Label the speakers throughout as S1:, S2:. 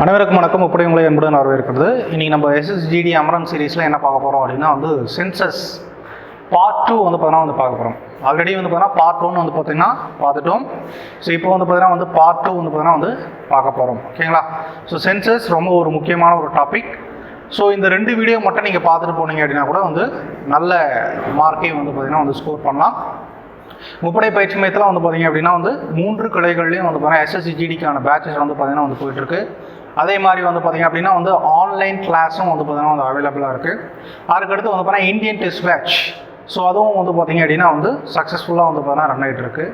S1: அனைவருக்கும் வணக்கம். இப்படி உங்களை என்பது வரவேற்கிறது. இன்றைக்கி நம்ம எஸ்எஸ்ஜிடி அமரன் சீரீஸில் என்ன பார்க்க போகிறோம் அப்படின்னா சென்சஸ் பார்ட் 2 பார்த்தீங்கன்னா பார்க்க போகிறோம். ஆல்ரெடி பார்த்தீங்கன்னா பார்ட் 1 பார்த்தீங்கன்னா பார்த்துட்டோம். ஸோ இப்போ பார்த்தீங்கன்னா பார்ட் 2 பார்த்தீங்கன்னா பார்க்க போகிறோம். ஓகேங்களா? ஸோ சென்சஸ் ரொம்ப ஒரு முக்கியமான ஒரு டாபிக். ஸோ இந்த 2 வீடியோ மட்டும் நீங்கள் பார்த்துட்டு போனீங்க அப்படின்னா கூட நல்ல மார்க்கையும் பார்த்தீங்கன்னா ஸ்கோர் பண்ணலாம். முப்படை பயிற்சி மையத்தில் பார்த்தீங்க அப்படின்னா 3 கிளைகள்லையும் பார்த்தீங்கன்னா எஸ்எஸ்ஜிடிக்கான பேட்சஸ் பார்த்தீங்கன்னா போயிட்டுருக்கு. அதே மாதிரி பார்த்தீங்க அப்படின்னா ஆன்லைன் கிளாஸும் பார்த்தீங்கன்னா அவைலபிளாக இருக்குது. அதுக்கடுத்து பார்த்தீங்கன்னா இந்தியன் டெஸ்ட் பேட்ச். ஸோ அதுவும் பார்த்தீங்க அப்படின்னா சக்ஸஸ்ஃபுல்லாக பார்த்தீங்கன்னா ரன் ஆகிட்டு இருக்குது.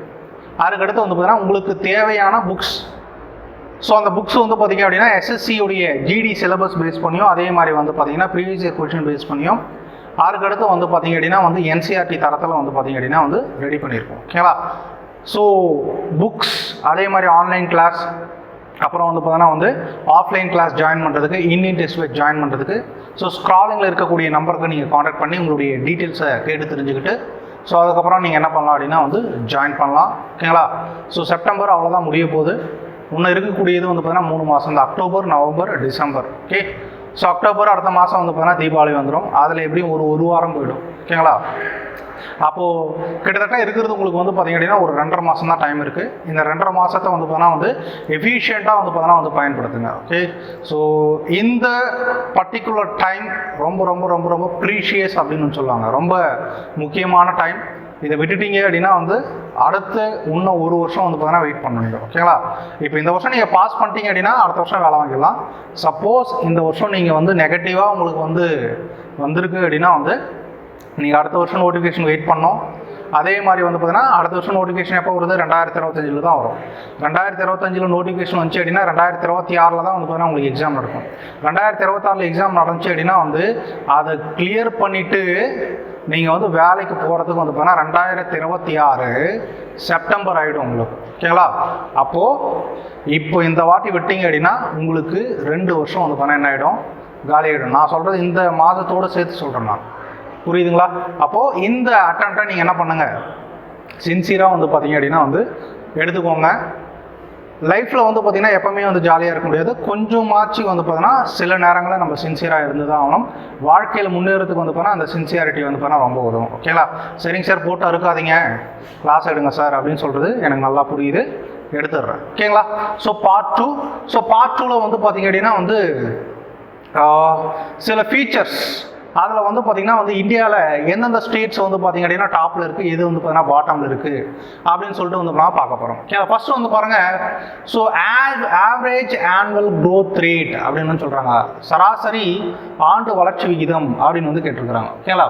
S1: அதுக்கடுத்து பார்த்தீங்கன்னா உங்களுக்கு தேவையான புக்ஸ். ஸோ அந்த புக்ஸ் பார்த்தீங்க அப்படின்னா எஸ்எஸ்சியுடைய ஜிடி சிலபஸ் பேஸ் பண்ணியும், அதே மாதிரி பார்த்தீங்கன்னா ப்ரீவியஸ் இயர் கொஷின் பேஸ் பண்ணியும், அதுக்கடுத்து பார்த்தீங்க அப்படின்னா என்சிஆர்டி தரத்தில் பார்த்தீங்க அப்படின்னா ரெடி பண்ணியிருக்கோம். ஓகேவா? ஸோ புக்ஸ், அதே மாதிரி ஆன்லைன் கிளாஸ், அப்புறம் பார்த்தீங்கன்னா ஆஃப்லைன் கிளாஸ் ஜாயின் பண்ணுறதுக்கு, இந்தியன் டெஸ்ட் பேட்ச் ஜாயின் பண்ணுறதுக்கு ஸோ ஸ்க்ராலிங்கில் இருக்கக்கூடிய நம்பருக்கு நீங்கள் காண்டாக்ட் பண்ணி உங்களுடைய டீட்டெயில்ஸை கேட்டு தெரிஞ்சுக்கிட்டு ஸோ அதுக்கப்புறம் நீங்கள் என்ன பண்ணலாம் அப்படின்னா ஜாயின் பண்ணலாம். ஓகேங்களா? ஸோ செப்டம்பர் அவ்வளோதான் முடிய போகுது. இன்னும் இருக்கக்கூடியது பார்த்தீங்கன்னா 3 மாதம் தான், October, November, December. Okay? So October அடுத்த மாதம் பார்த்தீங்கன்னா தீபாவளி வந்துடும். அதில் எப்படியும் ஒரு வாரம் போயிடும். ஓகேங்களா? அப்போது கிட்டத்தட்ட இருக்கிறது உங்களுக்கு பார்த்தீங்க அப்படின்னா ஒரு 2.5 மாதம் தான் டைம் இருக்குது. இந்த 2.5 மாதத்தை பார்த்தீங்கன்னா எஃபிஷியண்ட்டாக பார்த்தீங்கன்னா பயன்படுத்துங்க. ஓகே? ஸோ இந்த பர்டிகுலர் டைம் ரொம்ப ரொம்ப ரொம்ப ரொம்ப ப்ரீஷியஸ் அப்படின்னு சொல்லுவாங்க. ரொம்ப முக்கியமான டைம். இதை விட்டுட்டீங்க அப்படின்னா அடுத்து இன்னும் 1 வருஷம் பார்த்தீங்கன்னா வெயிட் பண்ணுவீங்க. ஓகேங்களா? இப்போ இந்த வருஷம் நீங்கள் பாஸ் பண்ணிட்டீங்க அப்படின்னா அடுத்த வருஷம் வேலை வாங்கிடலாம். சப்போஸ் இந்த வருஷம் நீங்கள் நெகட்டிவாக உங்களுக்கு வந்திருக்கு அப்படின்னா நீங்கள் அடுத்த வருஷம் நோட்டிஃபிகேஷன் வெயிட் பண்ணோம். அதே மாதிரி பார்த்தீங்கன்னா அடுத்த வருஷம் நோட்டிஃபிகேஷன் எப்போ வருது? 2025 தான் வரும். 2025 நோட்டிஃபிகேஷன் வந்துச்சு அப்படின்னா 2026 தான் பார்த்தீங்கன்னா உங்களுக்கு எக்ஸாம் நடக்கும். 2026 எக்ஸாம் நடந்துச்சு அப்படின்னா அதை கிளியர் பண்ணிவிட்டு நீங்கள் வேலைக்கு போகிறதுக்கு பார்த்தீங்கன்னா 2026 செப்டம்பர் ஆகிடும் உங்களுக்கு. ஓகேங்களா? அப்போது இப்போ இந்த வாட்டி விட்டீங்க அப்படின்னா உங்களுக்கு 2 வருஷம் பார்த்தீங்கன்னா என்ன ஆகிடும்? காலி ஆகிடும். நான் சொல்கிறது இந்த மாதத்தோடு சேர்த்து சொல்கிறேன் நான். புரியுதுங்களா? அப்போது இந்த அட்டெம்ப்டை நீங்கள் என்ன பண்ணுங்கள், சின்சியராக பார்த்தீங்க அப்படின்னா எடுத்துக்கோங்க. லைஃப்பில் பார்த்தீங்கன்னா எப்போவுமே ஜாலியாக இருக்க முடியாது. கொஞ்சமாச்சு பார்த்தீங்கன்னா சில நேரங்களில் நம்ம சின்சியராக இருந்து தான் ஆகணும். வாழ்க்கையில் முன்னேறதுக்கு பார்த்தீங்கன்னா அந்த சின்சியாரிட்டி பார்த்தீங்கன்னா ரொம்ப உதவும். ஓகேங்களா? சரிங்க சார், போட்டு அறுக்காதீங்க, கிளாஸ் எடுங்க சார் அப்படின்னு சொல்கிறது எனக்கு நல்லா புரியுது, எடுத்துடுறேன். ஓகேங்களா? So part 2. ஸோ பார்ட் 2ல் பார்த்தீங்க அப்படின்னா சில ஃபீச்சர்ஸ் அதில் பார்த்தீங்கன்னா இந்தியாவில் எந்தெந்த ஸ்டேட்ஸ் பார்த்தீங்க அப்படின்னா டாப்பில் இருக்குது, எது பார்த்தீங்கன்னா பாட்டமில் இருக்குது அப்படின்னு சொல்லிட்டு நான் பார்க்க போகிறோம். ஓகே? ஃபஸ்ட்டு பாருங்கள். So average annual growth rate அப்படின்னு சொல்கிறாங்க. சராசரி ஆண்டு வளர்ச்சி விகிதம் அப்படின்னு கேட்டிருக்கிறாங்க. ஓகேங்களா?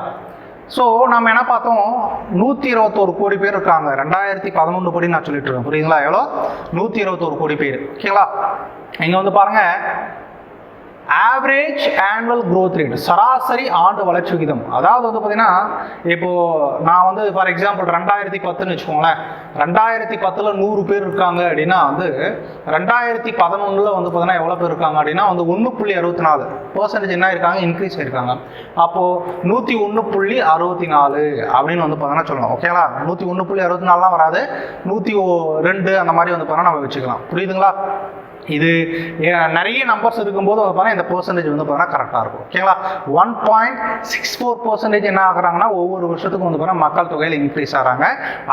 S1: ஸோ நம்ம என்ன பார்த்தோம்? 121 கோடி பேர் இருக்காங்க. 2011 படி நான் சொல்லிட்டு இருக்கேன். புரியுதுங்களா? எவ்வளோ? 121 கோடி பேர். ஓகேங்களா? இங்கே பாருங்கள், ஆவரேஜ் ஆனுவல் க்ரோத் ரேட், சராசரி ஆண்டு வளர்ச்சி விகிதம். அதாவது பார்த்தீங்கன்னா இப்போது நான் ஃபார் எக்ஸாம்பிள் 2010ன்னு வச்சுக்கோங்களேன். 2010 100 பேர் இருக்காங்க அப்படின்னா 2011 பார்த்தீங்கன்னா எவ்வளோ பேர் இருக்காங்க அப்படின்னா 1.64% என்ன இருக்காங்க? இன்க்ரீஸ் ஆயிருக்காங்க. அப்போது 101.64 அப்படின்னு பார்த்தீங்கன்னா சொல்லலாம். ஓகேங்களா? 101.64 வராது, 102 அந்த மாதிரி பார்த்தீங்கன்னா நம்ம வச்சுக்கலாம். புரியுதுங்களா? இது நிறைய நம்பர்ஸ் இருக்கும்போது பார்த்தீங்கன்னா இந்த பர்சன்டேஜ் பார்த்தீங்கன்னா கரெக்டாக இருக்கும். ஓகேங்களா? 1.64% என்ன ஆகுறாங்கன்னா ஒவ்வொரு வருஷத்துக்கும் பார்த்தீங்கன்னா மக்கள் தொகையில் இன்க்ரீஸ் ஆகிறாங்க.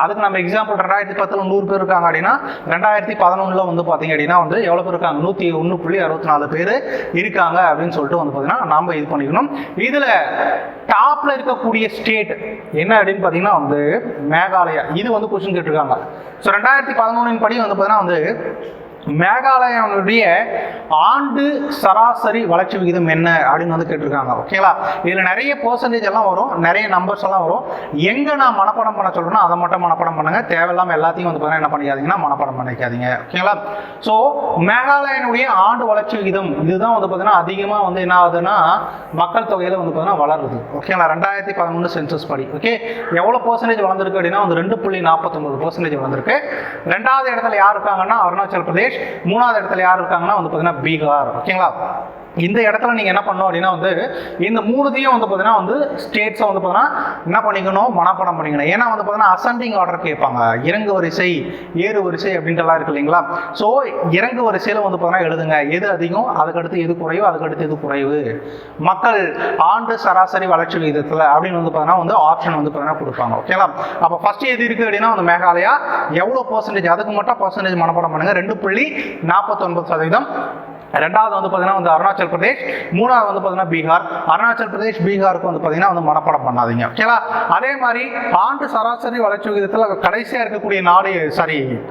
S1: அதுக்கு நம்ம எக்ஸாம்பிள் 2010 100 பேர் இருக்காங்க அப்படின்னா 2011 பார்த்தீங்க அப்படின்னா எவ்வளோ பேர் இருக்காங்க? 101.64 பேர் இருக்காங்க அப்படின்னு சொல்லிட்டு பார்த்தீங்கன்னா நம்ம இது பண்ணிக்கணும். இதில் டாப்பில் இருக்கக்கூடிய ஸ்டேட் என்ன அப்படின்னு பார்த்தீங்கன்னா மேகாலயா. இது கொஸ்டின் கேட்டிருக்காங்க. ஸோ 2011 படி பார்த்தீங்கன்னா மேகாலயாவுடைய ஆண்டு சராசரி வளர்ச்சி விகிதம் என்ன அப்படின்னு கேட்டிருக்காங்க. ஓகேங்களா? இதில் நிறைய பர்சன்டேஜ் எல்லாம் வரும், நிறைய நம்பர்ஸ் எல்லாம் வரும். எங்கே நான் மனப்பாடம் பண்ண சொல்கிறேன்னா அதை மட்டும் மனப்பாடம் பண்ணுங்க. தேவையில்லாமல் எல்லாத்தையும் என்ன பண்ணிக்காதீங்கன்னா மனப்பாடம் பண்ணிக்காதீங்க. ஓகேங்களா? ஸோ மேகாலயாவுடைய ஆண்டு வளர்ச்சி விகிதம் இதுதான் பார்த்தீங்கன்னா அதிகமாக என்ன ஆகுதுன்னா மக்கள் தொகையில் பார்த்தீங்கன்னா வளருது. ஓகேங்களா? 2011 சென்சஸ் படி. ஓகே? எவ்வளோ பர்சன்டேஜ் வளர்ந்துருக்கு அப்படின்னா 2.49% வளர்ந்துருக்கு. 2வது இடத்துல யார் இருக்காங்கன்னா அருணாச்சல் பிரதேஷ். 3வது இடத்துல யார் இருக்காங்கன்னா பார்த்தீங்கன்னா பீகார். ஓகேங்களா? இந்த இடத்துல நீங்கள் என்ன பண்ணணும் அப்படின்னா வந்து இந்த மூணுத்தையும் வந்து பார்த்தீங்கன்னா வந்து ஸ்டேட்ஸை வந்து பார்த்தீங்கன்னா என்ன பண்ணிக்கணும், மனப்பாடம் பண்ணிக்கணும். ஏன்னா வந்து பார்த்தீங்கன்னா அசெண்டிங் ஆர்டர் கேட்பாங்க, இறங்கு வரிசை ஏறு வரிசை அப்படின்ட்டுலாம் இருக்கு இல்லைங்களா. ஸோ இறங்கு வரிசையில் வந்து பார்த்தீங்கன்னா எழுதுங்க, எது அதிகம் அதுக்கடுத்து எது குறைவு அதுக்கடுத்து எது குறைவு, மக்கள் ஆண்டு சராசரி வளர்ச்சி விகிதத்தில் அப்படின்னு வந்து பார்த்தீங்கன்னா வந்து ஆப்ஷன் வந்து பார்த்தீங்கன்னா கொடுப்பாங்க. ஓகேங்களா. அப்போ ஃபர்ஸ்ட் எது இருக்குது அப்படின்னா வந்து மேகாலயா எவ்வளோ பர்சன்டேஜ், அதுக்கு மட்டும் பர்சன்டேஜ் மனப்பாடம் பண்ணுங்க. 2.49%. ரெண்டாவது வந்து பார்த்தீங்கன்னா வந்து அருணாச்சல் பிரதேஷ், மூணாவது வந்து பார்த்தீங்கன்னா பீகார். அருணாச்சல் பிரதேஷ் பீகாருக்கு வந்து பார்த்தீங்கன்னா வந்து மனப்பாடம் பண்ணாதீங்க. ஓகேங்களா. அதே மாதிரி ஆண்டு சராசரி வளர்ச்சி விகிதத்தில் கடைசியாக இருக்கக்கூடிய நாடு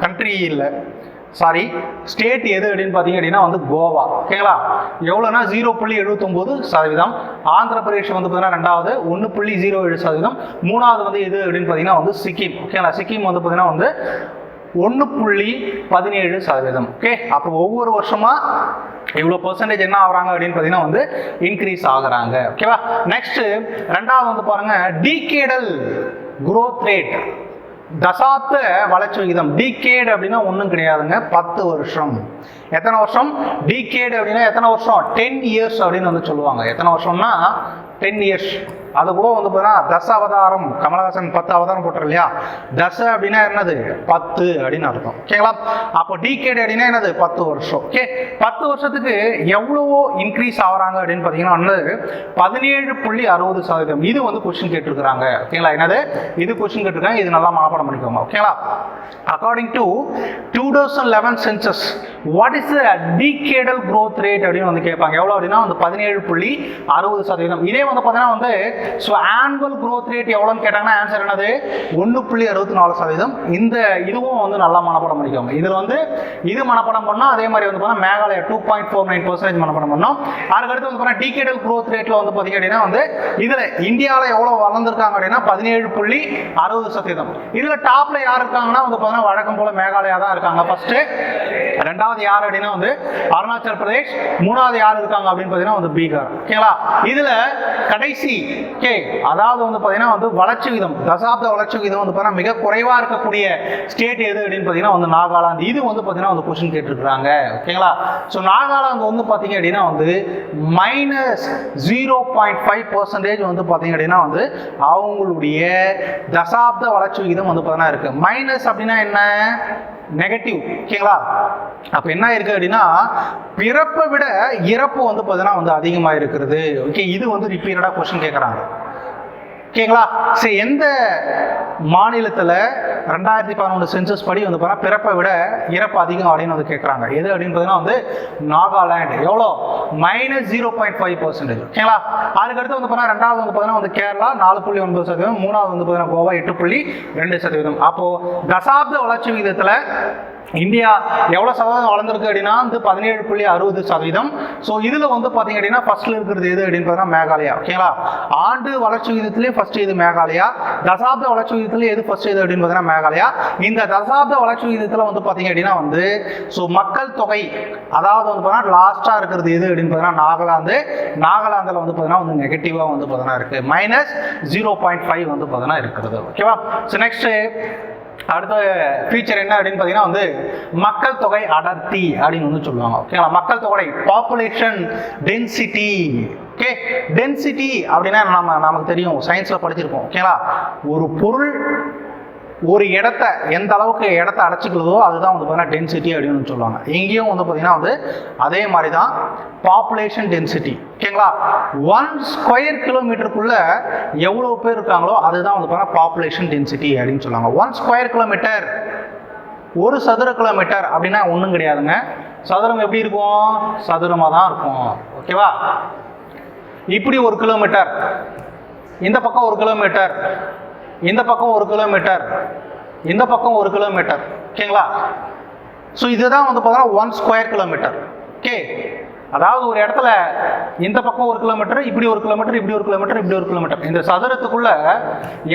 S1: கண்ட்ரி இல்லை ஸ்டேட் எது அப்படின்னு பார்த்தீங்க அப்படின்னா வந்து கோவா. ஓகேங்களா. எவ்வளோனா 0.79%. ஆந்திர பிரதேஷ் வந்து பார்த்தீங்கன்னா ரெண்டாவது 1.07%. மூணாவது வந்து எது அப்படின்னு பார்த்தீங்கன்னா வந்து சிக்கிம். ஓகேங்களா. சிக்கிம் வந்து பார்த்தீங்கன்னா வந்து 1.17%. ஓகே. அப்போ ஒவ்வொரு வருஷமா இவ்வளோ பர்சன்டேஜ் என்ன ஆகுறாங்க அப்படின்னு பார்த்தீங்கன்னா வந்து இன்க்ரீஸ் ஆகுறாங்க. ஓகேவா. நெக்ஸ்ட் ரெண்டாவது வந்து பாருங்க டீகேடல் growth rate, தசாப்த வளர்ச்சி விகிதம். டீகேட் அப்படின்னா ஒன்றும் கிடையாதுங்க, 10 வருஷம். எத்தனை வருஷம்? டீகேட் அப்படின்னா எத்தனை வருஷம்? 10 இயர்ஸ் அப்படின்னு வந்து சொல்லுவாங்க. எத்தனை வருஷம்னா 10 இயர்ஸ். அது கூட வந்து பார்த்தீங்கன்னா தச அவதாரம், கமலஹாசன் 10 அவதாரம் போட்டார் இல்லையா, தச அப்படின்னா என்னது 10 அப்படின்னு அர்த்தம். ஓகேங்களா. அப்போ டீகேட் அப்படின்னா என்னது 10 வருஷம். ஓகே. 10 வருஷத்துக்கு எவ்வளவோ இன்க்ரீஸ் ஆகுறாங்க அப்படின்னு பார்த்தீங்கன்னா 17.60%. இது வந்து கொஸ்டின் கேட்டிருக்கிறாங்க. ஓகேங்களா. என்னது இது கொஸ்டின் கேட்டிருக்காங்க, இது நல்லா மனப்பாடம் பண்ணிக்கோங்க. ஓகேங்களா. According to 2011 census what is decadal growth rate அப்படின்னு வந்து கேட்பாங்க. எவ்வளோ அப்படின்னா வந்து 17.60%. இதே வந்து பார்த்தீங்கன்னா வந்து ஸோ ஆனுவல் growth rate எவ்வளோன்னு கேட்டாங்கன்னா ஆன்சர் என்னது 1.64%. இந்த இதுவும் வந்து நல்லா மனப்பாடம் பண்ணிக்கோங்க. இதில் வந்து இது மனப்பாடம் பண்ணோம். அதே மாதிரி வந்து பார்த்தீங்கன்னா மேகாலயா 2.49% மனப்பாடம் பண்ணோம். அதுக்கடுத்து வந்து பார்த்தீங்கன்னா டீகேடல் growth rateல வந்து பார்த்தீங்க அப்படின்னா வந்து இதில் இந்தியாவில் எவ்வளோ வளர்ந்துருக்காங்க அப்படின்னா 17.60%. இதில் டாப்ல யார் இருக்காங்கன்னா வந்து பார்த்தீங்கன்னா வழக்கம் போல மேகாலயா தான் இருக்காங்க ஃபர்ஸ்ட். ரெண்டாவது யார் அப்படின்னா வந்து அருணாச்சல் பிரதேஷ். மூணாவது யார் இருக்காங்க அப்படின்னு பார்த்தீங்கன்னா வந்து பீகார். ஓகேங்களா. இதுல கடைசி ஓகே அதாவது வந்து பார்த்தீங்கன்னா வந்து வளர்ச்சி விகிதம், தசாப்த வளர்ச்சி விகிதம் வந்து பார்த்தீங்கன்னா மிக குறைவாக இருக்கக்கூடிய ஸ்டேட் எது அப்படின்னு பார்த்தீங்கன்னா வந்து நாகாலாந்து. இது வந்து பார்த்தீங்கன்னா வந்து கொஸ்டின் கேட்டிருக்காங்க. ஓகேங்களா. ஸோ நாகாலாந்து வந்து பார்த்தீங்க அப்படின்னா வந்து -0.5% வந்து பார்த்தீங்க அப்படின்னா வந்து அவங்களுடைய தசாப்த வளர்ச்சி விகிதம் வந்து பார்த்தீங்கன்னா இருக்கு. மைனஸ் அப்படின்னா என்ன? நெகட்டிவ். ஓகேங்களா. அப்போ என்ன இருக்கு அப்படின்னா பிறப்பை விட இறப்பு வந்து பார்த்தீங்கன்னா வந்து அதிகமாக இருக்கிறது. ஓகே. இது வந்து ரிப்பீட்டடாக கொஸ்டின் கேட்குறாங்க. ஓகேங்களா. சரி, எந்த மாநிலத்தில் 2011 சென்சஸ் படி வந்து பார்த்தீங்கன்னா பிறப்பை விட இறப்பு அதிகம் அப்படின்னு வந்து கேட்குறாங்க. எது அப்படின்னு பார்த்தீங்கன்னா வந்து நாகாலாந்து. எவ்வளோ? -0.5%. ஓகேங்களா. அதுக்கடுத்து வந்து பார்த்தீங்கன்னா ரெண்டாவது வந்து பார்த்தீங்கன்னா வந்து கேரளா 4.9%. மூணாவது வந்து பார்த்தீங்கன்னா கோவா 8.2%. அப்போ தசாப்த வளர்ச்சி விகிதத்தில் இந்தியா எவ்வளோ சதவீதம் வளர்ந்துருக்கு அப்படின்னா வந்து 17.60%. ஸோ இதில் வந்து பார்த்தீங்க அப்படின்னா ஃபர்ஸ்ட்ல இருக்கிறது எது அப்படின்னு பார்த்தீங்கன்னா மேகாலயா. ஓகேங்களா. ஆண்டு வளர்ச்சி விகிதத்திலே ஃபர்ஸ்ட் இது மேகாலயா. தசாப்த வளர்ச்சி விகிதத்திலே எது ஃபர்ஸ்ட் இது அப்படின்னு பார்த்தீங்கன்னா மேகாலயா. இந்த தசாப்த வளர்ச்சி விகிதத்தில் வந்து பார்த்தீங்க அப்படின்னா வந்து ஸோ மக்கள் தொகை அதாவது வந்து பார்த்தீங்கன்னா லாஸ்ட்டாக இருக்கிறது எது அப்படின்னு பார்த்தீங்கன்னா நாகாலாந்து. நாகாலாந்தில் வந்து பார்த்தீங்கன்னா வந்து நெகட்டிவாக வந்து பார்த்தீங்கன்னா இருக்கு, -0.5 வந்து பார்த்தீங்கன்னா இருக்கிறது. ஓகேவா. ஸோ நெக்ஸ்ட் அடுத்த ஃபீச்சர் என்ன அப்படின்னு பார்த்தீங்கன்னா வந்து மக்கள் தொகை அடர்த்தி அப்படின்னு வந்து சொல்லுவாங்க. ஓகேங்களா. மக்கள் தொகை பாப்புலேஷன் டென்சிட்டி. ஓகே. டென்சிட்டி அப்படின்னா நமக்கு தெரியும், சயின்ஸில் படிச்சிருப்போம். ஓகேங்களா. ஒரு பொருள் ஒரு இடத்த எந்த அளவுக்கு இடத்த அடைச்சிக்கிறதோ அதுதான் வந்து பார்த்தீங்கன்னா டென்சிட்டி அப்படின்னு சொல்லுவாங்க. எங்கேயும் வந்து பார்த்தீங்கன்னா வந்து அதே மாதிரி தான் பாப்புலேஷன் டென்சிட்டி. ஓகேங்களா. 1 ஸ்கொயர் கிலோமீட்டருக்குள்ள எவ்வளோ பேர் இருக்காங்களோ அதுதான் வந்து பார்த்தீங்கன்னா பாப்புலேஷன் டென்சிட்டி அப்படின்னு சொல்லுவாங்க. 1 ஸ்கொயர் கிலோமீட்டர், ஒரு சதுர கிலோமீட்டர் அப்படின்னா ஒன்றும் கிடையாதுங்க. சதுரம் எப்படி இருக்கும்? சதுரமாக தான் இருக்கும். ஓகேவா. இப்படி 1 கிலோமீட்டர், இந்த பக்கம் 1 கிலோமீட்டர், இந்த பக்கம் 1 கிலோமீட்டர், இந்த பக்கம் 1 கிலோமீட்டர். ஓகேங்களா. ஸோ இதுதான் வந்து பார்த்தீங்கன்னா 1 ஸ்கொயர் கிலோமீட்டர். ஓகே. அதாவது ஒரு இடத்துல இந்த பக்கம் 1 கிலோமீட்டர், இப்படி 1 கிலோமீட்டர், இப்படி 1 கிலோமீட்டர், இப்படி 1 கிலோமீட்டர், இந்த சதுரத்துக்குள்ள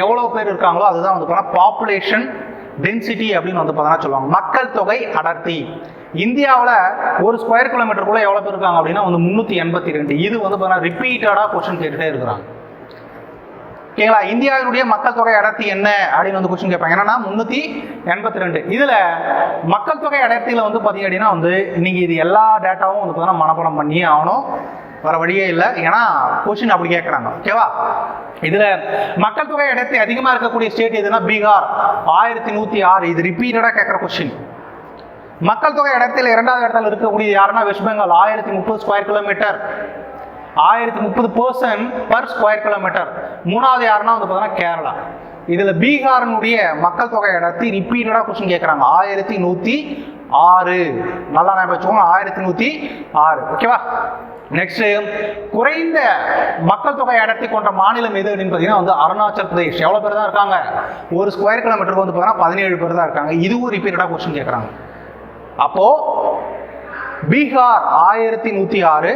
S1: எவ்வளோ பேர் இருக்காங்களோ அதுதான் வந்து பார்த்தீங்கன்னா பாப்புலேஷன் டென்சிட்டி அப்படின்னு வந்து பார்த்தீங்கன்னா சொல்லுவாங்க. மக்கள் தொகை அடர்த்தி. இந்தியாவில் 1 ஸ்கொயர் கிலோமீட்டருக்குள்ள எவ்வளோ பேர் இருக்காங்க அப்படின்னா வந்து 382. இது வந்து பார்த்தீங்கன்னா ரிப்பீட்டடாக கொஸ்டின் கேட்டுட்டே இருக்கிறாங்க. ஓகேங்களா. இந்தியாவினுடைய மக்கள் தொகை அடர்த்தி என்ன அப்படின்னு வந்து கொஸ்டின் கேட்பாங்க. என்னன்னா 382. இதுல மக்கள் தொகை அடர்த்தியில வந்து பாத்தீங்க அப்படின்னா வந்து நீங்க இது எல்லா டேட்டாவும் வந்து மனப்பாடம் பண்ணி ஆகணும். வேற வழியே இல்லை, ஏன்னா கொஸ்டின் அப்படி கேட்குறாங்க. ஓகேவா? இதுல மக்கள் தொகை அடர்த்தி அதிகமா இருக்கக்கூடிய ஸ்டேட் எதுனா பீகார் 1106. இது ரிப்பீட்டடா கேட்குற கொஸ்டின். மக்கள் தொகை அடர்த்தியில் இரண்டாவது இடத்துல இருக்கக்கூடிய யாருன்னா west Bengal 1030 square kilometre, 1030 per square kilometre. மூணாவது யாருன்னா வந்து பார்த்தீங்கன்னா கேரளா. இதுல பீகாரினுடைய மக்கள் தொகை அடர்த்தி ரிப்பீட்டடா கொஸ்டின் கேட்குறாங்க 1106. நல்லா ஞாபகம் வச்சுக்கோங்க 1106. ஓகேவா? நெக்ஸ்ட் குறைந்த மக்கள் தொகை அடர்த்தி கொண்ட மாநிலம் எது அப்படின்னு பார்த்தீங்கன்னா வந்து அருணாச்சல் பிரதேஷ். எவ்வளோ பேர் தான் இருக்காங்க? ஒரு ஸ்கொயர் கிலோமீட்டருக்கு வந்து பார்த்தீங்கன்னா 17 பேர் தான் இருக்காங்க. இதுவும் ரிப்பீட்டடாக கொஸ்டின் கேட்குறாங்க. அப்போ பீகார் 1106,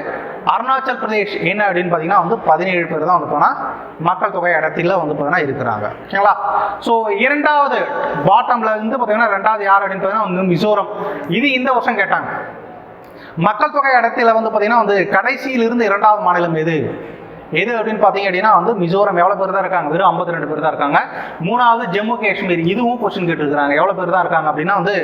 S1: அருணாச்சல் பிரதேஷ் என்ன அப்படின்னு பார்த்தீங்கன்னா வந்து 17 பேர் தான் வந்து போனால் மக்கள் தொகை அடர்த்தியில் வந்து பார்த்தீங்கன்னா இருக்கிறாங்க. ஓகேங்களா? ஸோ இரண்டாவது பாட்டம்ல இருந்து பார்த்தீங்கன்னா ரெண்டாவது யார் அப்படின்னு பார்த்தீங்கன்னா வந்து மிசோரம். இது இந்த வருஷம் கேட்டாங்க. மக்கள் தொகை அடர்த்தியில் வந்து பார்த்தீங்கன்னா வந்து கடைசியிலிருந்து இரண்டாவது மாநிலம் எது அப்படின்னு பார்த்தீங்க அப்படின்னா வந்து மிசோரம். எவ்வளோ பேர் தான் இருக்காங்க? வெறும் 52 பேர் தான் இருக்காங்க. மூணாவது ஜம்மு காஷ்மீர். இதுவும் கொஸ்டின் கேட்டுருக்காங்க. எவ்வளோ பேர் தான் இருக்காங்க அப்படின்னா வந்து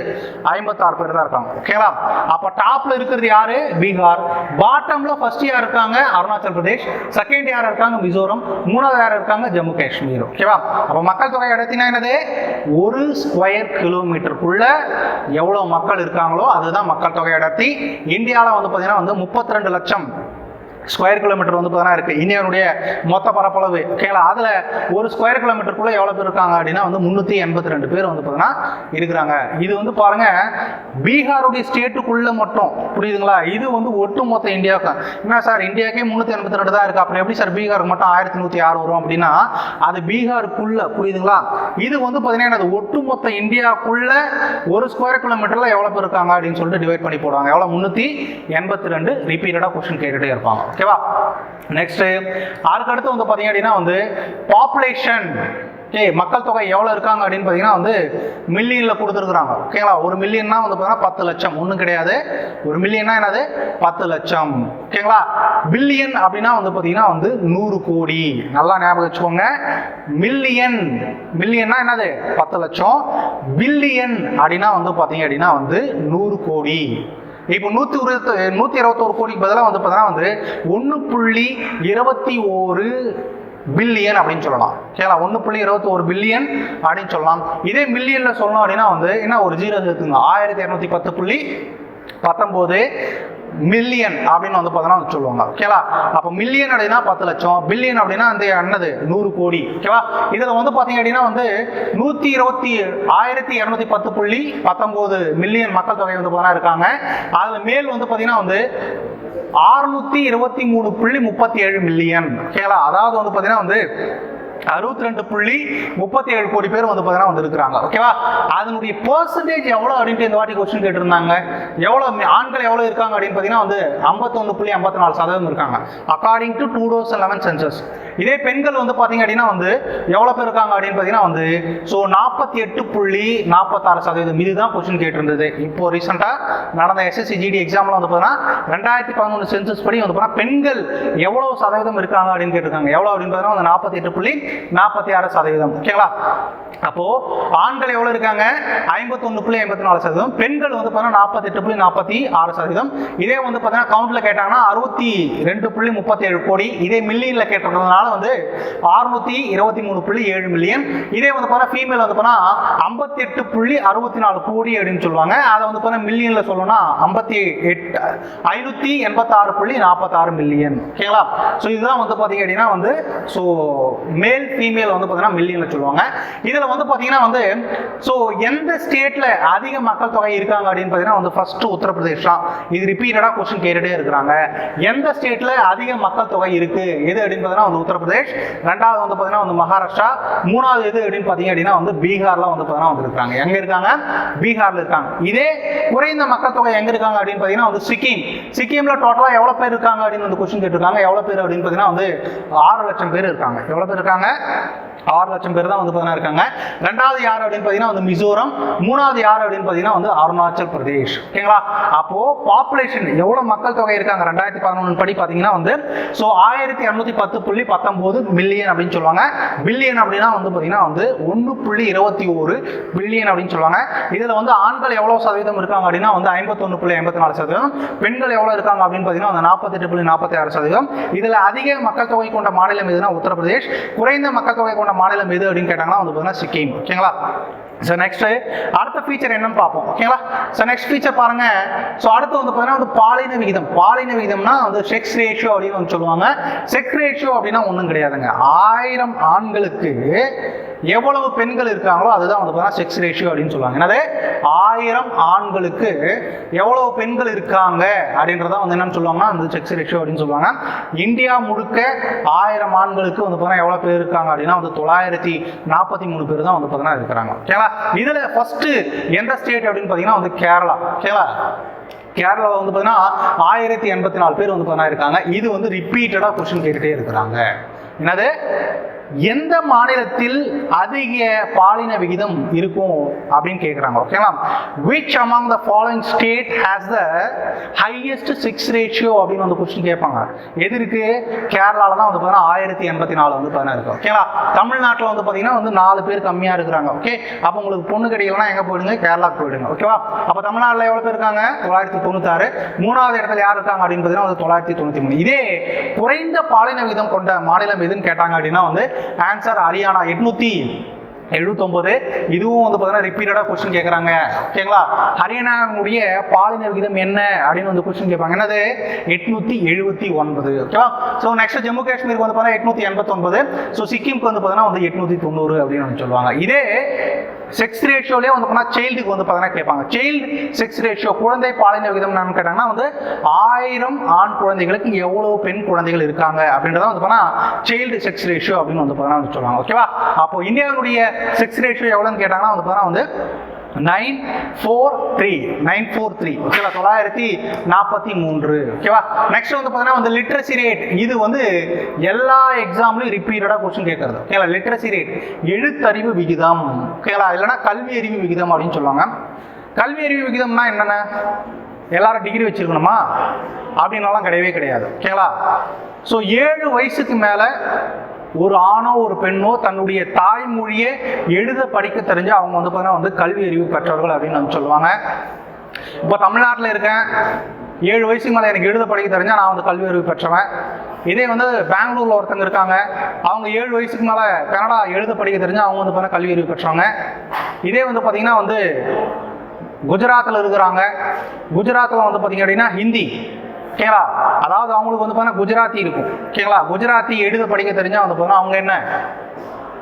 S1: 56 பேர் தான் இருக்காங்க. ஓகேங்களா? அப்போ டாப்ல இருக்கிறது யாரு? பீகார். பாட்டம்ல ஃபர்ஸ்ட் யார் இருக்காங்க? அருணாச்சல் பிரதேஷ். செகண்ட் யார் இருக்காங்க? மிசோரம். மூணாவது யார் இருக்காங்க? ஜம்மு காஷ்மீர். ஓகேவா? அப்போ மக்கள் தொகை அடர்த்தினா என்னது? ஒரு ஸ்கொயர் கிலோமீட்டருக்குள்ள எவ்வளோ மக்கள் இருக்காங்களோ அதுதான் மக்கள் தொகை அடர்த்தி. இந்தியாவில் வந்து பார்த்தீங்கன்னா வந்து 32 லட்சம் ஸ்கொயர் கிலோமீட்டர் வந்து பார்த்தீங்கன்னா இருக்கு இந்தியாவுடைய மொத்த பரப்பளவு. ஓகேங்களா? அதுல ஒரு ஸ்கொயர் கிலோமீட்டருக்குள்ள எவ்வளவு பேர் இருக்காங்க அப்படின்னா வந்து 382 பேர் வந்து பார்த்தீங்கன்னா இருக்கிறாங்க. இது வந்து பாருங்க பீகாருடைய ஸ்டேட்டுக்குள்ள மட்டும், புரியுதுங்களா? இது வந்து ஒட்டுமொத்த இந்தியாவுக்கு. என்ன சார் இந்தியாவுக்கே 382 தான் இருக்கு, அப்புறம் எப்படி சார் பீகாருக்கு மட்டும் 1106 வரும் அப்படின்னா அது பீகாருக்குள்ள, புரியுதுங்களா? இது வந்து பார்த்தீங்கன்னா ஒட்டுமொத்த இந்தியாவுக்குள்ள ஒரு ஸ்கொயர் கிலோமீட்டர்ல எவ்வளவு பேர் இருக்காங்க அப்படின்னு சொல்லிட்டு டிவைட் பண்ணி போடுவாங்க. எவ்வளவு? 382. ரிப்பீட்டடா கொஸ்டின் கேட்டுட்டே இருப்பாங்க. ஓகேவா? நெக்ஸ்ட் அதுக்கு அடுத்து வந்து பாத்தீங்க அப்படின்னா வந்து பாப்புலேஷன். மக்கள் தொகை எவ்வளவு இருக்காங்க அப்படின்னு பாத்தீங்கன்னா வந்து மில்லியன்ல கொடுத்துருக்காங்க. ஓகேங்களா? ஒரு மில்லியன்னா வந்து பாத்தீங்கன்னா 10 லட்சம். ஒன்றும் கிடையாது. ஒரு மில்லியன்னா என்னது? 10 லட்சம். ஓகேங்களா? பில்லியன் அப்படின்னா வந்து பாத்தீங்கன்னா வந்து 100 கோடி. நல்லா ஞாபகம் வச்சுக்கோங்க. மில்லியன்னா என்னது? 10 லட்சம். பில்லியன் அப்படின்னா வந்து பாத்தீங்க அப்படின்னா வந்து 100 கோடி. இப்போ 121 கோடிக்கு பதிலாக வந்து பார்த்தீங்கன்னா வந்து 1.21 பில்லியன் அப்படின்னு சொல்லலாம். ஓகேங்களா? 1.21 பில்லியன் அப்படின்னு சொல்லலாம். இதே மில்லியன்ல சொல்லணும் அப்படின்னா வந்து என்ன ஒரு 0 சேர்த்துங்க 1210.19 மில்லியன் அப்படின்னு வந்து பார்த்தோன்னா சொல்லுவாங்க. ஓகேவா? அப்போ மில்லியன் அப்படின்னா 10 லட்சம், பில்லியன் அப்படின்னா அந்த என்னது 100 கோடி. ஓகேவா? இதில் வந்து பார்த்தீங்க அப்படின்னா வந்து 1210.19 மில்லியன் மக்கள் தொகை வந்து பார்த்தீங்கன்னா இருக்காங்க. அதில் மேல் வந்து பார்த்தீங்கன்னா வந்து 623.37 மில்லியன். ஓகேங்களா? அதாவது வந்து பார்த்தீங்கன்னா வந்து 62.37 கோடி பேர் வந்து பார்த்தீங்கன்னா வந்து இருக்கிறாங்க. ஓகேவா? அதனுடைய பெர்சன்டேஜ் எவ்வளோ அப்படின்ட்டு இந்த வாட்டி கொஸ்டின் கேட்டிருந்தாங்க. எவ்வளோ ஆண்கள் எவ்வளோ இருக்காங்க அப்படின்னு பார்த்தீங்கன்னா வந்து 51.54% இருக்காங்க அக்கார்டிங் டு 2011 சென்சஸ். இதே பெண்கள் வந்து பார்த்தீங்க அப்படின்னா வந்து எவ்வளோ பேர் இருக்காங்க அப்படின்னு பார்த்தீங்கன்னா வந்து 48.46%. இதுதான் கொஸ்டின் கேட்டிருந்தது. இப்போ ரீசெண்டாக நடந்த SSC GD எக்ஸாமில் வந்து பார்த்தீங்கன்னா 2011 சென்சஸ் படி வந்து பார்த்தீங்கன்னா பெண்கள் எவ்வளோ சதவீதம் இருக்காங்க அப்படின்னு கேட்டிருக்காங்க. எவ்வளோ அப்படின்னு பார்த்தீங்கன்னா 48.46%. ஓகேங்களா? அப்போ ஆண்கள் எவ்வளவு இருக்காங்க? 51.84%. பெண்கள் வந்து பார்த்தீங்கன்னா 48.46%. இதே வந்து பார்த்தீங்கன்னா கவுண்ட்ல கேட்டாங்கன்னா 62.37 கோடி. இதே மில்லியன்ல கேட்டதுனால வந்து 623.7 மில்லியன். இதே வந்து பார்த்தீங்கன்னா ஃபீமேல் வந்து பார்த்தீங்கன்னா 58.64 கோடி அப்படின்னு சொல்லுவாங்க. அதை வந்து பார்த்தீங்கன்னா மில்லியன்ல சொல்லணும்னா 586.46 மில்லியன். ஓகேங்களா? ஸோ இதுதான் வந்து பார்த்தீங்க அப்படின்னா வந்து ஸோ மேல் ஃபீமேல் வந்து பார்த்தீங்கன்னா மில்லியன்ல சொல்லுவாங்க. இதில் வந்து பார்த்தீங்கன்னா வந்து ஸோ எந்த ஸ்டேட்ல அதிக மக்கள் தொகை இருக்காங்க அப்படின்னு பார்த்தீங்கன்னா வந்து ஃபர்ஸ்ட் உத்தரப்பிரதேஷ் தான். இது ரிப்பீட்டடாக கொஸ்டின் கேட்டுட்டே இருக்கிறாங்க. எந்த ஸ்டேட்ல அதிக மக்கள் தொகை இருக்கு எது அப்படின்னு பார்த்தீங்கன்னா வந்து உத்தரப்பிரதேஷ். ரெண்டாவது வந்து பார்த்தீங்கன்னா வந்து மகாராஷ்டிரா. மூணாவது எது அப்படின்னு பார்த்தீங்க அப்படின்னா வந்து பீகார்ல வந்து பார்த்தீங்கன்னா வந்து இருக்காங்க. எங்க இருக்காங்க? பீகார்ல இருக்காங்க. இதே குறைந்த மக்கள் தொகை எங்க இருக்காங்க அப்படின்னு பார்த்தீங்கன்னா வந்து சிக்கிம். சிக்கிம்ல டோட்டலா எவ்வளவு பேர் இருக்காங்க அப்படின்னு வந்து கொஸ்டின் கேட்டிருக்காங்க. எவ்வளவு பேர் அப்படின்னு பார்த்தீங்கன்னா வந்து 6 லட்சம் பேர் இருக்காங்க. எவ்வளவு பேர் இருக்காங்க? 6 லட்சம் பேர் தான் வந்து பார்த்தீங்கன்னா இருக்காங்க. ரெண்டாவது யார் அப்படின்னு பார்த்தீங்கன்னா வந்து மிசோரம், மூணாவது யார் அப்படின்னு பார்த்தீங்கன்னா வந்து அருணாச்சல் பிரதேஷ். ஓகேங்களா? அப்போ பாப்புலேஷன் எவ்வளவு மக்கள் தொகை இருக்காங்க 2011 படி பார்த்தீங்கன்னா வந்து 1210.19 மில்லியன் அப்படின்னு சொல்லுவாங்க. பில்லியன் அப்படின்னா வந்து பார்த்தீங்கன்னா வந்து 1.21 பில்லியன் அப்படின்னு சொல்லுவாங்க. இதுல வந்து ஆண்கள் எவ்வளவு சதவீதம் இருக்காங்க அப்படின்னா வந்து 51.84%, பெண்கள் எவ்வளவு இருக்காங்க அப்படின்னு பார்த்தீங்கன்னா வந்து 48.46%. இதுல அதிக மக்கள் தொகை கொண்ட மாநிலம் எதுனா உத்தரப்பிரதேஷ், குறைந்த மக்கள் தொகை கொண்ட மாநிலம் எது அப்படின்னு கேட்டாங்கன்னா வந்து பார்த்தீங்கன்னா சிக்கிம். ஓகேங்களா? ஸோ நெக்ஸ்ட் அடுத்த ஃபீச்சர் என்னன்னு பார்ப்போம். ஓகேங்களா? ஸோ நெக்ஸ்ட் ஃபீச்சர் பாருங்க. ஸோ அடுத்து வந்து பார்த்தீங்கன்னா வந்து பாலின விகிதம். பாலின விகிதம்னா வந்து செக்ஸ் ரேஷியோ அப்படின்னு வந்து சொல்லுவாங்க. செக்ஸ் ரேஷியோ அப்படின்னா ஒன்றும் கிடையாதுங்க. 1000 ஆண்களுக்கு எவ்வளவு பெண்கள் இருக்காங்களோ அதுதான் வந்து பார்த்தீங்கன்னா செக்ஸ் ரேஷியோ அப்படின்னு சொல்லுவாங்க. என்னது? 1000 ஆண்களுக்கு எவ்வளவு பெண்கள் இருக்காங்க அப்படின்றத வந்து என்னன்னு சொல்லுவாங்கன்னா அந்த செக்ஸ் ரேஷியோ அப்படின்னு சொல்லுவாங்க. இந்தியா முழுக்க 1000 ஆண்களுக்கு வந்து பார்த்தீங்கன்னா எவ்வளவு பேர் இருக்காங்க அப்படின்னா வந்து 943 பேர் தான் வந்து பார்த்தீங்கன்னா இருக்கிறாங்க. ஓகேங்களா? இதுல ஃபர்ஸ்ட் எந்த ஸ்டேட் அப்படின்னு பார்த்தீங்கன்னா வந்து கேரளா. ஓகேங்களா? கேரளாவில் வந்து பார்த்தீங்கன்னா 1084 பேர் வந்து பார்த்தீங்கன்னா இருக்காங்க. இது வந்து ரிப்பீட்டடாக கொஸ்டின் கேட்டுட்டே இருக்கிறாங்க. என்னது? எந்த மாநிலத்தில் அதிக பாலின விகிதம் இருக்கும் அப்படின்னு கேட்குறாங்க. ஓகேங்களா? which among the following state has the highest sex ratio அப்படின்னு வந்து கொஸ்டின் கேட்பாங்க. எது இருக்கு? கேரளாவில் தான் வந்து பார்த்தீங்கன்னா 1084 வந்து பார்த்தீங்கன்னா இருக்கு. ஓகேங்களா? தமிழ்நாட்டில் வந்து பார்த்தீங்கன்னா வந்து 4 பேர் கம்மியாக இருக்கிறாங்க. ஓகே, அப்போ உங்களுக்கு பொண்ணு கிடைக்கலன்னா எங்கே போயிடுங்க? கேரளாவுக்கு போயிடுங்க. ஓகேவா? அப்போ தமிழ்நாட்டில் எவ்வளோ பேர் இருக்காங்க? 996. மூணாவது இடத்துல யார் இருக்காங்க அப்படின்னு பார்த்தீங்கன்னா 993. இதே குறைந்த பாலின விகிதம் கொண்ட மாநிலம் எதுன்னு கேட்டாங்க அப்படின்னா வந்து ஆன்சர் ஹரியானா 879. இதுவும் வந்து பார்த்தீங்கன்னா ரிப்பீட்டடாக கொஸ்டின் கேட்குறாங்க. ஓகேங்களா? ஹரியானாவுடைய பாலின விகிதம் என்ன அப்படின்னு வந்து கொஸ்டின் கேட்பாங்க. என்னது? 879. ஓகேவா? ஸோ நெக்ஸ்ட் ஜம்மு காஷ்மீருக்கு வந்து பார்த்தீங்கன்னா 889. ஸோ சிக்கிம்க்கு வந்து பார்த்தீங்கன்னா வந்து 890 அப்படின்னு வந்து சொல்லுவாங்க. இதே செக்ஸ் ரேஷியோலேயே வந்து பார்த்தீங்கன்னா சைல்டுக்கு வந்து பார்த்தீங்கன்னா கேட்பாங்க. சைல்டு செக்ஸ் ரேஷியோ, குழந்தை பாலின விகிதம் என்னன்னு கேட்டாங்கன்னா வந்து 1000 ஆண் குழந்தைகளுக்கு எவ்வளவு பெண் குழந்தைகள் இருக்காங்க அப்படின்றத வந்து பார்த்தீங்கன்னா சைல்டு செக்ஸ் ரேஷியோ அப்படின்னு வந்து பார்த்தீங்கன்னா வந்து சொல்லுவாங்க. ஓகேவா? அப்போ இந்தியாவுடைய செக்ஸ் ரேஷியோ எவ்வளோன்னு கேட்டாங்கன்னா வந்து பார்த்தீங்கன்னா வந்து 943. ஓகேவா? 943. ஓகேவா? நெக்ஸ்ட் வந்து பார்த்தீங்கன்னா வந்து லிட்ரஸி ரேட். இது வந்து எல்லா எக்ஸாம்லையும் ரிப்பீட்டடாக கொஸ்டின் கேட்கறது. ஓகேங்களா? லிட்ரஸி ரேட், எழுத்தறிவு விகிதம். ஓகேங்களா? இல்லைன்னா கல்வி அறிவு விகிதம் அப்படின்னு சொல்லுவாங்க. கல்வி அறிவு விகிதம்னா என்னென்ன? எல்லாரும் டிகிரி வச்சிருக்கணுமா அப்படின்னாலாம் கிடையவே கிடையாது. ஓகேங்களா? ஸோ 7 வயசுக்கு மேலே ஒரு ஆணோ ஒரு பெண்ணோ தன்னுடைய தாய்மொழியை எழுத படிக்க தெரிஞ்சு அவங்க வந்து பார்த்தீங்கன்னா வந்து கல்வி அறிவு பெற்றவர்கள் அப்படின்னு வந்து சொல்லுவாங்க. இப்போ தமிழ்நாட்டில் இருக்கேன், 7 வயசுக்கு மேலே எனக்கு எழுத படிக்க தெரிஞ்சா நான் வந்து கல்வி அறிவு பெற்றவன். இதே வந்து பெங்களூரில் ஒருத்தங்க இருக்காங்க, அவங்க 7 வயசுக்கு மேலே கன்னடா எழுத படிக்க தெரிஞ்சா அவங்க வந்து பார்த்தீங்கன்னா கல்வி அறிவு பெற்றவங்க. இதே வந்து பார்த்தீங்கன்னா வந்து குஜராத்தில் இருக்கிறாங்க, குஜராத்தில் வந்து பார்த்தீங்க அப்படின்னா ஹிந்தி. ஓகேங்களா? அதாவது அவங்களுக்கு வந்து பார்த்தீங்கன்னா குஜராத்தி இருக்கும். ஓகேங்களா? குஜராத்தி எழுத படிக்க தெரிஞ்சா வந்து பார்த்தீங்கன்னா அவங்க என்ன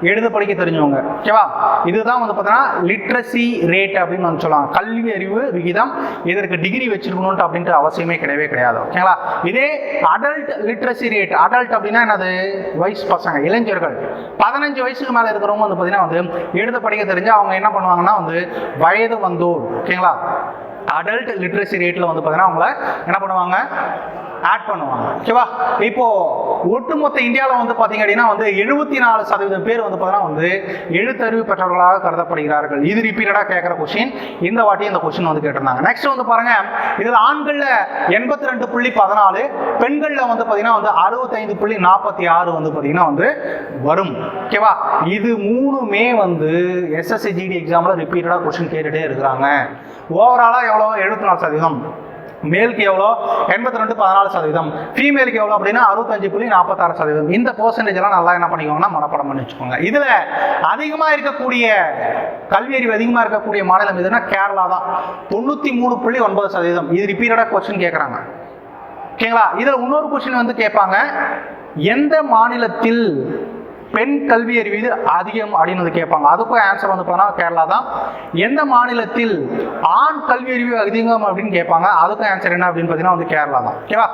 S1: எழுத படிக்க தெரிஞ்சவங்க. ஓகேவா? இதுதான் வந்து பார்த்தீங்கன்னா லிட்ரஸி ரேட் அப்படின்னு வந்து சொல்லுவாங்க. கல்வி அறிவு விகிதம். இதற்கு டிகிரி வச்சிருக்கணும்ட்டு அப்படின்ட்டு அவசியமே கிடையவே கிடையாது. ஓகேங்களா? இதே அடல்ட் லிட்ரஸி ரேட். அடல்ட் அப்படின்னா என்னது? வயசு பசங்க, இளைஞர்கள். 15 வயசுக்கு மேலே இருக்கிறவங்க வந்து பார்த்தீங்கன்னா வந்து எழுத படிக்க தெரிஞ்சு அவங்க என்ன பண்ணுவாங்கன்னா வந்து வயது வந்தோர். ஓகேங்களா? அடல்ட் லிட்ரஸி ரேட்ல வந்து பார்த்தீங்கன்னா அவங்கள என்ன பண்ணுவாங்க? ஆட் பண்ணுவாங்க. ஓகேவா? இப்போ ஒட்டுமொத்த இந்தியாவில் வந்து பார்த்தீங்க அப்படின்னா வந்து 74% பேர் வந்து பார்த்தீங்கன்னா வந்து எழுத்தறிவு பெற்றவர்களாக கருதப்படுகிறார்கள். இது ரிப்பீட்டடாக கேட்குற கொஸ்டின். இந்த வாட்டி இந்த கொஸ்டின் வந்து கேட்டிருந்தாங்க. நெக்ஸ்ட் வந்து பாருங்க, இதில் ஆண்களில் 82.14, பெண்களில் வந்து பார்த்தீங்கன்னா வந்து 65.46 வந்து பார்த்தீங்கன்னா வந்து வரும். ஓகேவா? இது 3மே வந்து எஸ்எஸ்சி ஜிடி எக்ஸாமில் ரிப்பீட்டடாக கொஸ்டின் கேட்டுகிட்டே இருக்கிறாங்க. ஓவராலாக எவ்வளோ? 74%. மேலுக்கு எவ்வளோ? 82.14%. ஃபீமேலுக்கு எவ்வளோ அப்படின்னா 65.46%. இந்த பெர்சன்டேஜ் எல்லாம் நல்லா என்ன பண்ணிக்கோங்கன்னா மனப்பாடம் பண்ணி வச்சுக்கோங்க. இதுல அதிகமாக இருக்கக்கூடிய கல்வி அறிவு அதிகமாக இருக்கக்கூடிய மாநிலம் எதுனா கேரளா தான். 93.9%. இது ரிப்பீட்டடாக கொஸ்டின் கேட்குறாங்க. ஓகேங்களா? இதுல இன்னொரு கொஸ்டின் வந்து கேட்பாங்க, எந்த மாநிலத்தில் பெண் கல்வி அறிவு அதிகம் அப்படின்னு வந்து கேட்பாங்க. அதுக்கும் ஆன்சர் வந்து பார்த்தா கேரளா தான். எந்த மாநிலத்தில் ஆண் கல்வி அறிவு அதிகம் அப்படின்னு கேட்பாங்க. அதுக்கும் ஆன்சர் என்ன அப்படின்னு பார்த்தீங்கன்னா வந்து கேரளா தான். ஓகேவா?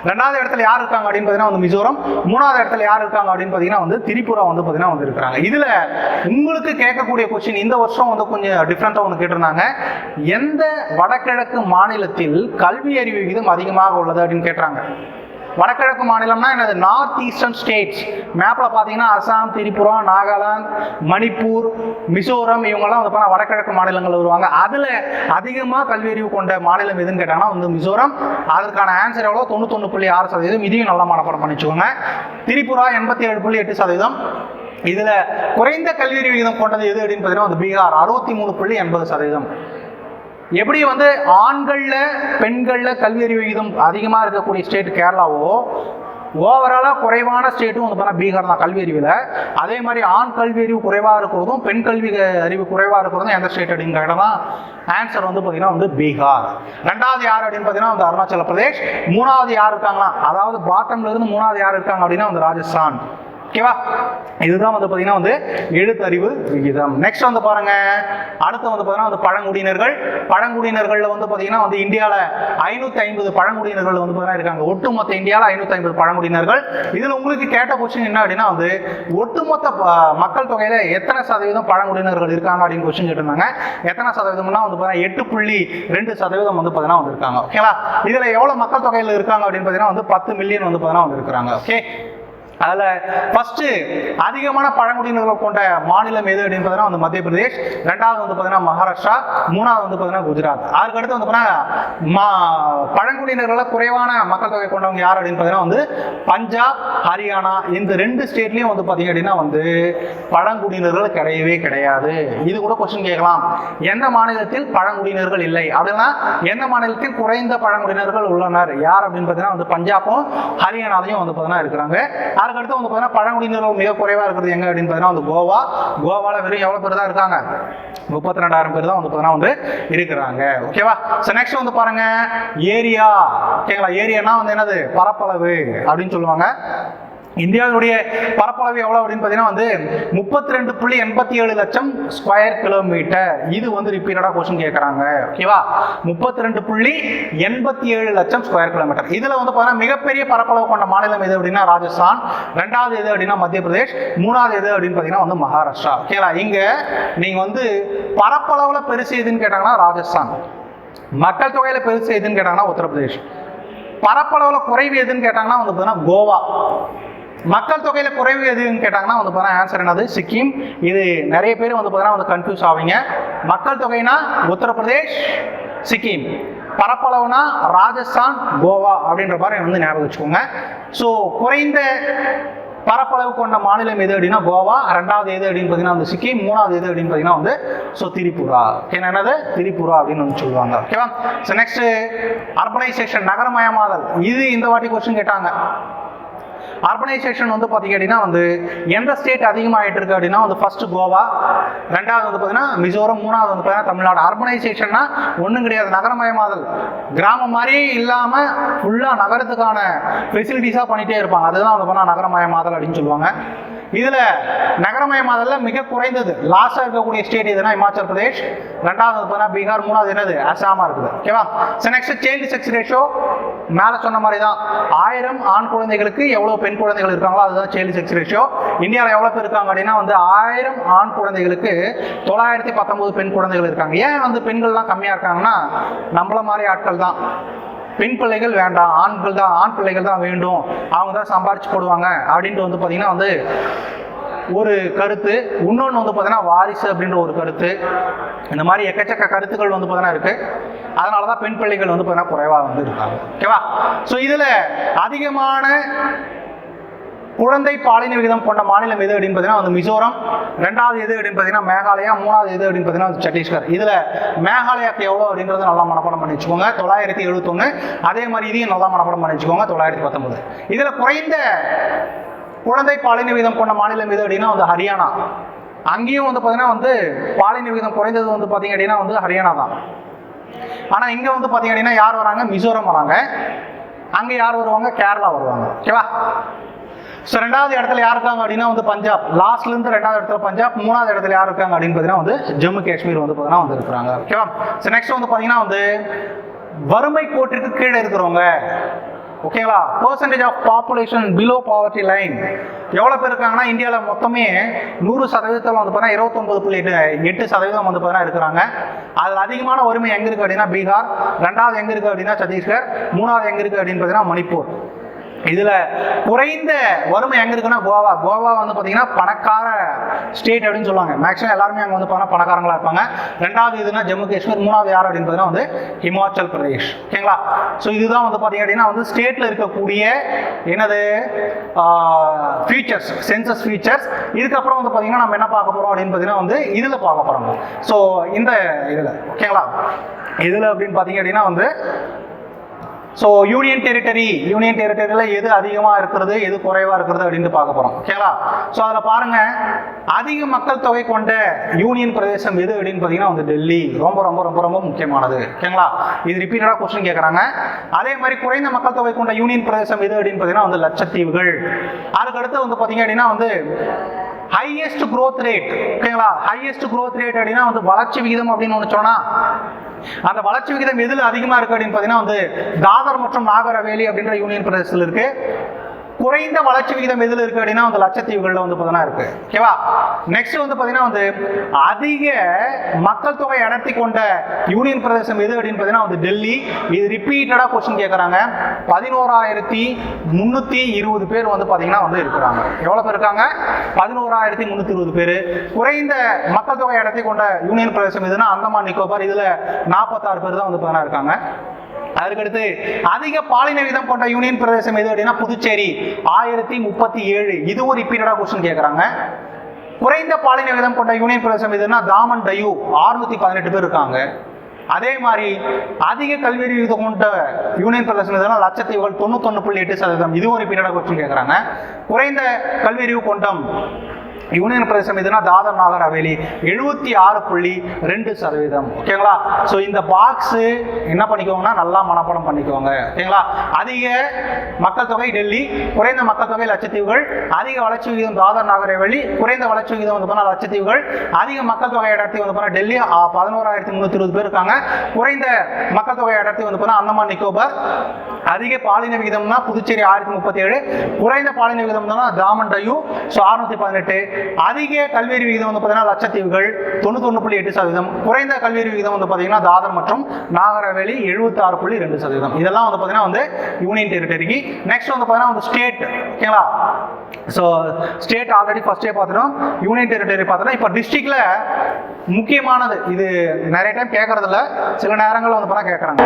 S1: ரெண்டாவது இடத்துல யார் இருக்காங்க அப்படின்னு பார்த்தீங்கன்னா வந்து மிசோரம். மூணாவது இடத்துல யார் இருக்காங்க அப்படின்னு பார்த்தீங்கன்னா வந்து திரிபுரா வந்து பார்த்தீங்கன்னா வந்து இருக்கிறாங்க. இதுல உங்களுக்கு கேட்கக்கூடிய கொஸ்டின் இந்த வருஷம் வந்து கொஞ்சம் டிஃப்ரெண்டா ஒன்று கேட்டிருந்தாங்க. எந்த வடகிழக்கு மாநிலத்தில் கல்வி அறிவு விகிதம் அதிகமாக உள்ளது அப்படின்னு கேட்டாங்க. வடகிழக்கு மாநிலம்னா என்னது? North eastern states. மேப்பில் பார்த்தீங்கன்னா அசாம், திரிபுரா, நாகாலாந்து, மணிப்பூர், மிசோரம் இவங்கெல்லாம் வந்து பார்த்தா வடகிழக்கு மாநிலங்கள் வருவாங்க. அதில் அதிகமாக கல்வியறிவு கொண்ட மாநிலம் எதுன்னு கேட்டாங்கன்னா வந்து மிசோரம். அதற்கான ஆன்சர் எவ்வளோ? 91.6%. இதையும் நல்லா மனப்பாடம் பண்ணிச்சுக்கோங்க. திரிபுரா 87.8%. இதில் குறைந்த கல்வியறிவு விகிதம் கொண்டது எது அப்படின்னு பார்த்தீங்கன்னா வந்து பீகார் 63.80%. எப்படி வந்து ஆண்களில் பெண்களில் கல்வியறிவு விகிதம் அதிகமாக இருக்கக்கூடிய ஸ்டேட் கேரளாவோ, ஓவராலாக குறைவான ஸ்டேட்டும் வந்து பார்த்தா பீகார் தான் கல்வியறிவில். அதே மாதிரி ஆண் கல்வியறிவு குறைவாக இருக்கிறதும் பெண் கல்வி அறிவு குறைவாக இருக்கிறதும் எந்த ஸ்டேட் அப்படின்னு கேட்டால் ஆன்சர் வந்து பார்த்தீங்கன்னா வந்து பீகார். ரெண்டாவது யார் அப்படின்னு பார்த்தீங்கன்னா வந்து அருணாச்சல பிரதேஷ். மூணாவது யார் இருக்காங்களா, அதாவது பாட்டம்ல இருந்து மூணாவது யார் இருக்காங்க அப்படின்னா வந்து ராஜஸ்தான். ஓகேவா? இதுதான் வந்து பார்த்தீங்கன்னா வந்து எழுத்தறிவு விகிதம். நெக்ஸ்ட் வந்து பாருங்க, அடுத்து வந்து பார்த்தீங்கன்னா வந்து பழங்குடியினர்கள். பழங்குடியினர்கள் வந்து பார்த்தீங்கன்னா வந்து இந்தியாவில் 550 பழங்குடியினர்கள் வந்து பார்த்தீங்கன்னா இருக்காங்க. ஒட்டுமொத்த இந்தியாவில் 550 பழங்குடியினர்கள். இதில் உங்களுக்கு கேட்ட கொஸ்டின் என்ன அப்படின்னா வந்து ஒட்டுமொத்த மக்கள் தொகையில் எத்தனை சதவீதம் பழங்குடியினர்கள் இருக்காங்க அப்படின்னு கொஸ்டின் கேட்டிருந்தாங்க. எத்தனை சதவீதம்னா வந்து பார்த்தீங்கன்னா 8.2% வந்து பார்த்தீங்கன்னா வந்து இருக்காங்க. ஓகேங்களா? இதில் எவ்வளோ மக்கள் தொகையில் இருக்காங்க அப்படின்னு பார்த்தீங்கன்னா வந்து 10 மில்லியன் வந்து பார்த்தீங்கன்னா வந்து இருக்கிறாங்க. ஓகே, அதில் ஃபர்ஸ்ட் அதிகமான பழங்குடியினர்கள் கொண்ட மாநிலம் எது அப்படின்னு பார்த்தீங்கன்னா வந்து மத்திய பிரதேஷ். ரெண்டாவது வந்து பார்த்தீங்கன்னா மகாராஷ்டிரா. மூணாவது வந்து பார்த்தீங்கன்னா குஜராத். அதுக்கடுத்து வந்து பார்த்தீங்கன்னா பழங்குடியினர்களை குறைவான மக்கள் தொகை கொண்டவங்க யார் அப்படின்னு பார்த்தீங்கன்னா வந்து பஞ்சாப், ஹரியானா. இந்த 2 ஸ்டேட்லையும் வந்து பார்த்தீங்க அப்படின்னா வந்து பழங்குடியினர்கள் கிடையவே கிடையாது. இது கூட கொஸ்டின் கேட்கலாம், எந்த மாநிலத்தில் பழங்குடியினர்கள் இல்லை அப்படின்னா எந்த மாநிலத்தில் குறைந்த பழங்குடியினர்கள் உள்ளனர் யார் அப்படின்னு பார்த்தீங்கன்னா வந்து பஞ்சாப்பும் ஹரியானாலையும் வந்து பார்த்தீங்கன்னா இருக்கிறாங்க. அதுக்கடுத்து வந்து பார்த்தீங்கன்னா பழங்குடியினர்கள் மிக குறைவாக இருக்கிறது எங்க அப்படின்னு பார்த்தீங்கன்னா வந்து கோவா. கோவாவில் வெறும் எவ்வளோ பேர் தான் இருக்காங்க? 32,000 பேர் தான் வந்து பார்த்தீங்கன்னா வந்து இருக்கிறாங்க. ஓகேவா? ஸோ நெக்ஸ்ட் வந்து பாருங்க ஏரியா. ஓகேங்களா? ஏரியானா வந்து என்னது? பரப்பளவு அப்படின்னு சொல்லுவாங்க. இந்தியாவுடைய பரப்பளவு எவ்வளோ அப்படின்னு பார்த்தீங்கன்னா வந்து 32.87 லட்சம் ஸ்கொயர் கிலோமீட்டர். இது வந்து ரிப்பீட்டடாக கொஸ்டின் கேட்குறாங்க. ஓகேவா? 32.87 லட்சம் ஸ்கொயர் கிலோமீட்டர். இதில் வந்து பார்த்தீங்கன்னா மிகப்பெரிய பரப்பளவு கொண்ட மாநிலம் எது அப்படின்னா ராஜஸ்தான். ரெண்டாவது எது அப்படின்னா மத்திய பிரதேஷ். மூணாவது எது அப்படின்னு பார்த்தீங்கன்னா வந்து மகாராஷ்டிரா. ஓகேங்களா? இங்கே நீங்கள் வந்து பரப்பளவில் பெருசு எதுன்னு கேட்டாங்கன்னா ராஜஸ்தான். மக்கள் தொகையில் பெருசு எதுன்னு கேட்டாங்கன்னா உத்தரப்பிரதேஷ். பரப்பளவில் குறைவு எதுன்னு கேட்டாங்கன்னா வந்து பார்த்தீங்கன்னா கோவா. மக்கள் தொகையில குறைவு எதுன்னு கேட்டாங்கன்னா வந்து பார்த்தீங்கன்னா ஆன்சர் என்னது? சிக்கிம். இது நிறைய பேர் வந்து பார்த்தீங்கன்னா வந்து கன்ஃபியூஸ் ஆவீங்க. மக்கள் தொகைனா உத்தரப்பிரதேஷ், சிக்கிம். பரப்பளவுனா ராஜஸ்தான், கோவா அப்படின்ற மாதிரி வந்து ஞாபகம் வச்சுக்கோங்க. ஸோ குறைந்த பரப்பளவு கொண்ட மாநிலம் எது அப்படின்னா கோவா. ரெண்டாவது எது அப்படின்னு பார்த்தீங்கன்னா வந்து சிக்கிம். மூணாவது எது அப்படின்னு பார்த்தீங்கன்னா வந்து ஸோ திரிபுரா. என்னது? திரிபுரா அப்படின்னு வந்து சொல்லுவாங்க. ஓகேவா? ஸோ நெக்ஸ்ட் அர்பனைசேஷன், நகரமயமாதல். இது இந்த வாட்டி கொஸ்டின் கேட்டாங்க. அர்பனைசேஷன் வந்து பார்த்தீங்க அப்படின்னா வந்து எந்த ஸ்டேட் அதிகமாகிட்டு இருக்கு அப்படின்னா வந்து ஃபர்ஸ்ட் கோவா, ரெண்டாவது வந்து பார்த்தீங்கன்னா மிசோரம், மூணாவது வந்து பார்த்தீங்கன்னா தமிழ்நாடு. அர்பனைசேஷன்னா ஒன்றும் கிடையாது, நகரமயமாதல். கிராமம் மாதிரியே இல்லாமல் ஃபுல்லாக நகரத்துக்கான ஃபெசிலிட்டிஸாக பண்ணிகிட்டே இருப்பாங்க. அதுதான் வந்து பார்த்தீங்கன்னா நகரமயமாதல் அப்படின்னு சொல்லுவாங்க. இதில் நகரமயமாதல்ல மிக குறைந்தது லாஸ்டாக இருக்கக்கூடிய ஸ்டேட் எதுனா இமாச்சல் பிரதேஷ். ரெண்டாவது பார்த்தீங்கன்னா பீகார். மூணாவது என்னது? அசாமா இருக்குது. ஓகேவா? So next child sex ratio. மேலே சொன்ன மாதிரி தான் 1000 ஆண் குழந்தைகளுக்கு எவ்வளோ பெண் குழந்தைகள் இருக்காங்களோ அதுதான் சைல்டு செக்ஸ் ரேஷியோ. இந்தியாவில் எவ்வளோ பேர் இருக்காங்க அப்படின்னா வந்து 1000 ஆண் குழந்தைகளுக்கு 919 பெண் குழந்தைகள் இருக்காங்க. ஏன் வந்து பெண்கள்லாம் கம்மியாக இருக்காங்கன்னா நம்மள மாதிரி ஆட்கள் தான் பெண் பிள்ளைகள் வேண்டாம், ஆண்கள் தான், ஆண் பிள்ளைகள் தான் வேண்டும், அவங்க தான் சம்பாரிச்சு போடுவாங்க அப்படின்ட்டு வந்து பார்த்தீங்கன்னா வந்து ஒரு கருத்து. இன்னொன்று வந்து பார்த்தீங்கன்னா வாரிசு அப்படின்ற ஒரு கருத்து. இந்த மாதிரி எக்கச்சக்க கருத்துக்கள் வந்து பார்த்தீங்கன்னா இருக்கு. அதனால தான் பெண் பிள்ளைகள் வந்து பார்த்தீங்கன்னா குறைவாக வந்து இருக்காங்க. ஓகேவா? ஸோ இதில் அதிகமான குழந்தை பாலின விகிதம் கொண்ட மாநிலம் எது அப்படின்னு பார்த்தீங்கன்னா வந்து மிசோரம். ரெண்டாவது எது அப்படின்னு பார்த்தீங்கன்னா மேகாலயா. மூணாவது எது அப்படின்னு பார்த்தீங்கன்னா சத்தீஸ்கர். இதில் மேகாலயாக்கு எவ்வளோ அப்படின்றது நல்லா மனப்பாடம் பண்ணி வச்சுக்கோங்க, 971. அதே மாதிரி இதையும் நல்லா மனப்பாடம் பண்ணி வச்சுக்கோங்க, 919. இதில் குறைந்த குழந்தை பாலின விகிதம் கொண்ட மாநிலம் எது அப்படின்னா வந்து ஹரியானா. அங்கேயும் வந்து பார்த்தீங்கன்னா வந்து பாலின விகிதம் குறைந்தது வந்து பார்த்தீங்க அப்படின்னா வந்து ஹரியானா தான். ஆனால் இங்கே வந்து பார்த்தீங்க அப்படின்னா யார் வராங்க? மிசோரம் வராங்க. அங்கே யார் வருவாங்க? கேரளா வருவாங்க. ஓகேவா? ஸோ ரெண்டாவது இடத்துல யார் இருக்காங்க அப்படின்னா வந்து பஞ்சாப். லாஸ்ட்லேருந்து ரெண்டாவது இடத்துல பஞ்சாப். மூணாவது இடத்துல யார் இருக்காங்க அப்படின்னு பார்த்தீங்கன்னா வந்து ஜம்மு காஷ்மீர் வந்து பார்த்தீங்கன்னா வந்து இருக்கிறாங்க. ஓகேவா? ஸோ நெக்ஸ்ட் வந்து பார்த்தீங்கன்னா வந்து வறுமை கோட்டிற்கு கீழே இருக்கிறவங்க. ஓகேங்களா? Percentage of population below poverty line எவ்வளோ பேர் இருக்காங்கன்னா இந்தியாவில் மொத்தமே 100% வந்து பார்த்தீங்கன்னா 29.8% வந்து பார்த்தீங்கன்னா இருக்கிறாங்க. அதில் அதிகமான வறுமை எங்கே இருக்குது அப்படின்னா பீகார். ரெண்டாவது எங்கே இருக்குது அப்படின்னா சத்தீஸ்கர். மூணாவது எங்கே இருக்குது அப்படின்னு பார்த்தீங்கன்னா மணிப்பூர். இதில் குறைந்த வறுமை எங்கே இருக்குன்னா கோவா வந்து பார்த்தீங்கன்னா பணக்கார ஸ்டேட் அப்படின்னு சொல்லுவாங்க. மேக்ஸிமம் எல்லாருமே அங்கே வந்து பார்த்தீங்கன்னா பணக்காரங்களாக இருப்பாங்க. ரெண்டாவது இதுனா ஜம்மு காஷ்மீர், மூணாவது யார் அப்படின்னு பார்த்தீங்கன்னா வந்து ஹிமாச்சல் பிரதேஷ். ஓகேங்களா? ஸோ இதுதான் வந்து பார்த்தீங்க அப்படின்னா வந்து ஸ்டேட்டில் இருக்கக்கூடிய என்னது ஃபீச்சர்ஸ், சென்சஸ் ஃபீச்சர்ஸ். இதுக்கப்புறம் வந்து பார்த்தீங்கன்னா நம்ம என்ன பார்க்க போகிறோம் அப்படின்னு பார்த்தீங்கன்னா வந்து இதில் பார்க்க போகிறோம். ஸோ இந்த இதில் ஓகேங்களா, இதில் அப்படின்னு பார்த்தீங்க அப்படின்னா வந்து ஸோ யூனியன் டெரிட்டரியில் எது அதிகமாக இருக்கிறது எது குறைவாக இருக்கிறது அப்படின்ட்டு பார்க்க போகிறோம். ஓகேங்களா? ஸோ அதில் பாருங்கள், அதிக மக்கள் தொகை கொண்ட யூனியன் பிரதேசம் எது அப்படின்னு பார்த்தீங்கன்னா வந்து டெல்லி. ரொம்ப ரொம்ப ரொம்ப ரொம்ப முக்கியமானது. ஓகேங்களா? இது ரிப்பீட்டடாக கொஸ்டின் கேட்குறாங்க. அதே மாதிரி குறைந்த மக்கள் தொகை கொண்ட யூனியன் பிரதேசம் எது அப்படின்னு பார்த்தீங்கன்னா வந்து லட்சத்தீவுகள். அதுக்கடுத்து வந்து பார்த்தீங்க அப்படின்னா வந்து ஹையஸ்ட் growth ரேட். ஓகேங்களா? ஹையஸ்ட் growth ரேட் அப்படின்னா வந்து வளர்ச்சி விகிதம் அப்படின்னு ஒன்று சொன்னா, அந்த வளர்ச்சி விகிதம் எதில் அதிகமாக இருக்கு அப்படின்னு பார்த்தீங்கன்னா வந்து தாதர் மற்றும் நாகர் ஹவேலி அப்படின்ற யூனியன் பிரதேசத்தில் இருக்கு. குறைந்த வளர்ச்சி விகிதம் எதில் இருக்கு அப்படின்னா வந்து லட்சத்தீவுகளில் வந்து பார்த்தீங்கன்னா இருக்கு. ஓகேவா? நெக்ஸ்ட் வந்து பார்த்தீங்கன்னா வந்து அதிக மக்கள் தொகை அடர்த்தி கொண்ட யூனியன் பிரதேசம் எது அப்படின்னு பார்த்தீங்கன்னா வந்து டெல்லி. இது ரிப்பீட்டடாக கொஸ்டின் கேட்குறாங்க. 11,320 பேர் வந்து பார்த்தீங்கன்னா வந்து இருக்கிறாங்க. எவ்வளோ பேர் இருக்காங்க? 11,320 பேர். குறைந்த மக்கள் தொகை அடர்த்தி கொண்ட யூனியன் பிரதேசம் எதுனா அந்தமான் நிக்கோபார். இதில் 46 பேர் தான் வந்து பார்த்தீங்கன்னா இருக்காங்க. அதுக்கடுத்து அதிக பாலின விகிதம் கொண்ட யூனியன் பிரதேசம் எது அப்படின்னா புதுச்சேரி, 1037. இதுவும் ரிப்பீட்டடா கொஸ்டின் கேட்குறாங்க. குறைந்த பாலின விகிதம் கொண்ட யூனியன் பிரதேசம் எதுனா தாமன் டையூ, 618 பேர் இருக்காங்க. அதே மாதிரி அதிக கல்வி விகிதம் கொண்ட யூனியன் பிரதேசம் எதுனா லட்சத்தீவுகள், 91.8%. இதுவும் ரிப்பீட்டடா கொஸ்டின் கேட்குறாங்க. குறைந்த கல்வி அறிவு கொண்ட யூனியன் பிரதேசம் எதுனா தாதர் நாகர் ஹவேலி, 76.2%. ஓகேங்களா? ஸோ இந்த பாக்ஸ் என்ன பண்ணிக்கோங்கன்னா நல்லா மனப்பாடம் பண்ணிக்கோங்க. ஓகேங்களா? அதிக மக்கள் தொகை டெல்லி, குறைந்த மக்கள் தொகை லட்சத்தீவுகள். அதிக வளர்ச்சி விகிதம் தாதர் நாகர் ஹவேலி, குறைந்த வளர்ச்சி விகிதம் வந்து பார்த்தா லட்சத்தீவுகள். அதிக மக்கள் தொகை அடர்த்தி வந்து பார்த்தா டெல்லி, 11,320 பேர் இருக்காங்க. குறைந்த மக்கள் தொகை அடர்த்தி வந்து பார்த்தா அந்தமான் நிக்கோபார். அதிக பாலின விகிதம்னா புதுச்சேரி 1037. குறைந்த பாலின விகிதம் தான் தாமன் டையூ, ஸோ 618. அதிக கல்வியறிவு விகிதம் வந்து பார்த்தீங்கன்னா லட்சத்தீவுகள், 91.8%. குறைந்த கல்வியறிவு விகிதம் வந்து பார்த்தீங்கன்னா தாதர் மற்றும் நாகர் ஹவேலி, 76.2%. இதெல்லாம் வந்து பார்த்தீங்கன்னா வந்து யூனியன் டெரிட்டரிக்கு. நெக்ஸ்ட் வந்து பார்த்தீங்கன்னா வந்து ஸ்டேட். ஓகேங்களா? ஸோ ஸ்டேட் ஆல்ரெடி ஃபர்ஸ்டே பார்த்துட்டோம், யூனியன் டெரிட்டரி பார்த்துட்டோம். இப்போ டிஸ்ட்ரிக்ட்ல முக்கியமானது, இது நிறைய டைம் கேட்கறதில்ல, சில நேரங்களில் வந்து பார்த்தா கேட்குறாங்க.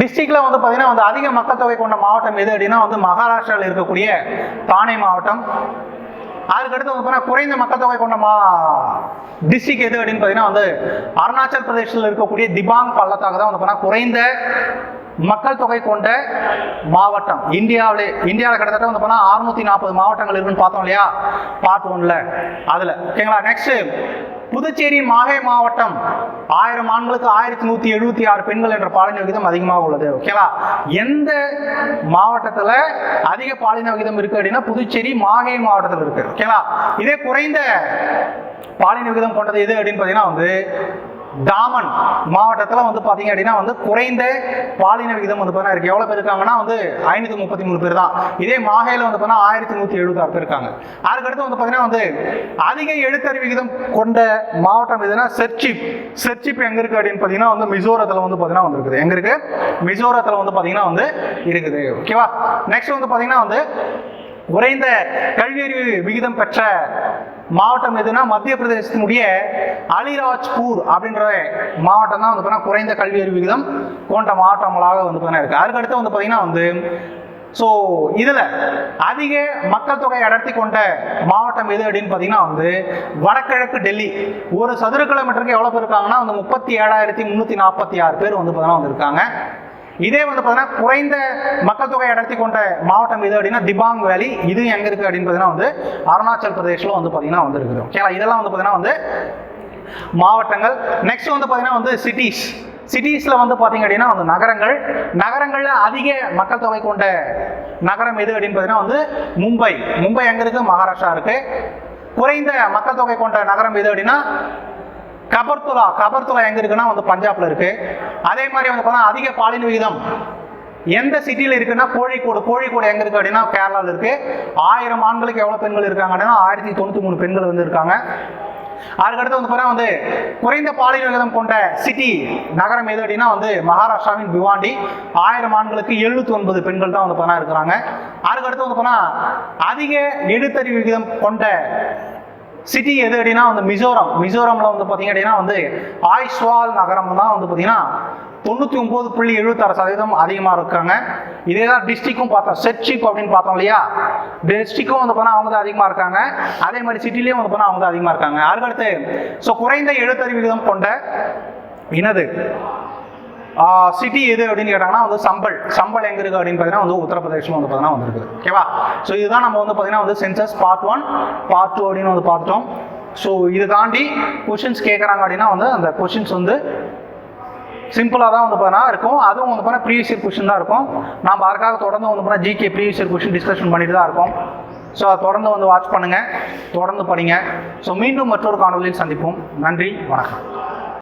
S1: டிஸ்ட்ரிக்ட்ல வந்து பார்த்தீங்கன்னா வந்து அதிக மக்கள் தொகை கொண்ட மாவட்டம் எது அப்படின்னா வந்து மகாராஷ்டிராவில் இருக்கக்கூடிய தானே மாவட்டம். அதுக்கடுத்து வந்து பார்த்தீங்கன்னா குறைந்த மக்கள் தொகை கொண்ட டிஸ்ட்ரிக்ட் எது அப்படின்னு பார்த்தீங்கன்னா வந்து அருணாச்சல் பிரதேசத்தில் இருக்கக்கூடிய திபாங் பள்ளத்தாக்கு தான் வந்து பார்த்தீங்கன்னா குறைந்த மக்கள் தொகை கொண்ட மாவட்டம். இந்தியாவில் கிட்டத்தட்ட வந்து பார்த்தா 640 மாவட்டங்கள் இருக்குன்னு பார்த்தோம் இல்லையா பார்ட் 1ல. அதில் ஓகேங்களா? நெக்ஸ்ட் புதுச்சேரி மாஹே மாவட்டம், 1000 ஆண்களுக்கு 1176 பெண்கள் என்ற பாலின விகிதம் அதிகமாக உள்ளது. ஓகேங்களா? எந்த மாவட்டத்தில் அதிக பாலின விகிதம் இருக்கு அப்படின்னா புதுச்சேரி மாஹே மாவட்டத்தில் இருக்கு. ஓகேங்களா? இதே குறைந்த பாலின விகிதம் கொண்டது எது அப்படின்னு பார்த்தீங்கன்னா வந்து தாமன் மாவட்டத்தில் வந்து பார்த்தீங்க அப்படின்னா வந்து குறைந்த பாலின விகிதம் வந்து பார்த்தீங்கன்னா இருக்கு. எவ்வளோ பேர் இருக்காங்கன்னா வந்து 533 பேர் தான். இதே மாஹேல வந்து பார்த்தீங்கன்னா 1176 பேர் இருக்காங்க. அதுக்கடுத்து வந்து பார்த்தீங்கன்னா வந்து அதிக எழுத்தறிவு விகிதம் கொண்ட மாவட்டம் எதுனா செர்ச்சிப் எங்க இருக்கு அப்படின்னு பார்த்தீங்கன்னா வந்து மிசோரத்தில் வந்து பார்த்தீங்கன்னா வந்து இருக்குது. எங்க இருக்கு? மிசோரத்தில் வந்து பார்த்தீங்கன்னா வந்து இருக்குது. ஓகேவா? நெக்ஸ்ட் வந்து பார்த்தீங்கன்னா வந்து குறைந்த கல்வியறிவு விகிதம் பெற்ற மாவட்டம் எதுனா மத்திய பிரதேசத்தினுடைய அலிராஜ்பூர் அப்படின்ற மாவட்டம் தான் வந்து குறைந்த கல்வியறிவு விகிதம் கொண்ட மாவட்டங்களாக வந்து இருக்கு. அதுக்கடுத்து வந்து பார்த்தீங்கன்னா வந்து ஸோ இதில் அதிக மக்கள் தொகை அடர்த்தி கொண்ட மாவட்டம் எது அப்படின்னு பார்த்தீங்கன்னா வந்து வடகிழக்கு டெல்லி. ஒரு சதுர கிலோமீட்டருக்கு எவ்வளோ பேர் இருக்காங்கன்னா வந்து 37,346 பேர் வந்து பார்த்தீங்கன்னா வந்திருக்காங்க. இதே வந்து பார்த்தீங்கன்னா குறைந்த மக்கள் தொகை அடர்த்தி கொண்ட மாவட்டம் எது அப்படின்னா திபாங் வேலி. இது எங்கே இருக்குது அப்படின்னு பார்த்தீங்கன்னா வந்து அருணாச்சல் பிரதேஷில் வந்து பார்த்தீங்கன்னா வந்து இருக்குது. ஓகேங்களா? இதெல்லாம் வந்து பார்த்தீங்கன்னா வந்து மாவட்டங்கள். நெக்ஸ்ட் வந்து பார்த்தீங்கன்னா வந்து சிட்டிஸில் வந்து பார்த்தீங்க அப்படின்னா வந்து நகரங்களில் அதிக மக்கள் தொகை கொண்ட நகரம் எது அப்படின்னு பார்த்தீங்கன்னா வந்து மும்பை எங்கே இருக்குது? மகாராஷ்டிரா இருக்குது. குறைந்த மக்கள் தொகை கொண்ட நகரம் எது அப்படின்னா கபர்துலா எங்க இருக்குன்னா வந்து பஞ்சாப்ல இருக்கு. அதே மாதிரி வந்து பார்த்தா அதிக பாலின விகிதம் எந்த சிட்டியில் இருக்குன்னா கோழிக்கோடு எங்க இருக்கு அப்படின்னா கேரளாவில் இருக்கு. 1000 ஆண்களுக்கு எவ்வளவு பெண்கள் இருக்காங்க அப்படின்னா 1093 பெண்கள் வந்து இருக்காங்க. அதுக்கடுத்து வந்து பார்த்தீங்கன்னா வந்து குறைந்த பாலின விகிதம் கொண்ட சிட்டி நகரம் எது அப்படின்னா வந்து மகாராஷ்டிராவின் பிவாண்டி. 1000 ஆண்களுக்கு 79 பெண்கள் தான் வந்து பார்த்தீங்கன்னா இருக்கிறாங்க. அதுக்கடுத்து வந்து பார்த்தீங்கன்னா அதிக எழுத்தறிவு விகிதம் கொண்ட சிட்டி எது அப்படின்னா வந்து மிசோரம். மிசோரம்ல வந்து பார்த்தீங்க அப்படின்னா வந்து ஆய்ஸ்வால் நகரம் தான் வந்து பார்த்தீங்கன்னா 99.76% அதிகமாக இருக்காங்க. இதே தான் டிஸ்ட்ரிக்டும் பார்த்தோம். செட்ஷிப் அப்படின்னு பார்த்தோம் இல்லையா, டிஸ்ட்ரிக்டும் வந்து பார்த்தா அவங்க தான் அதிகமாக இருக்காங்க. அதே மாதிரி சிட்டிலேயும் வந்து பார்த்தா அவங்க தான் அதிகமாக இருக்காங்க. அதுக்கடுத்து ஸோ குறைந்த எழுத்தறிவு விகிதம் கொண்ட இனது சிட்டி எது அப்படின்னு கேட்டாங்கன்னா வந்து சம்பல் எங்க இருக்கு அப்படின்னு பார்த்தீங்கன்னா வந்து உத்தரப்பிரதேசம் வந்து பார்த்தீங்கன்னா வந்து இருக்குது. ஓகேவா? ஸோ இதுதான் நம்ம வந்து பார்த்தீங்கன்னா வந்து சென்சஸ் பார்ட் 1 பார்ட் 2 அப்படின்னு வந்து பார்த்துட்டோம். ஸோ இது தாண்டி கொஷின்ஸ் கேட்குறாங்க அப்படின்னா வந்து அந்த கொஷின்ஸ் வந்து சிம்பிளாக தான் வந்து பார்த்தீங்கன்னா இருக்கும். அதுவும் வந்து பார்த்தீங்கன்னா ப்ரீவியஸ் இயர் கொஷின் தான் இருக்கும். நம்ம அதுக்காக தொடர்ந்து வந்து பார்த்தீங்கன்னா GK previous year question discussion பண்ணிட்டு தான் இருக்கும். ஸோ அதை தொடர்ந்து வந்து வாட்ச் பண்ணுங்கள், தொடர்ந்து படிங்க. ஸோ மீண்டும் மற்றொரு காணொலியில் சந்திப்போம். நன்றி, வணக்கம்.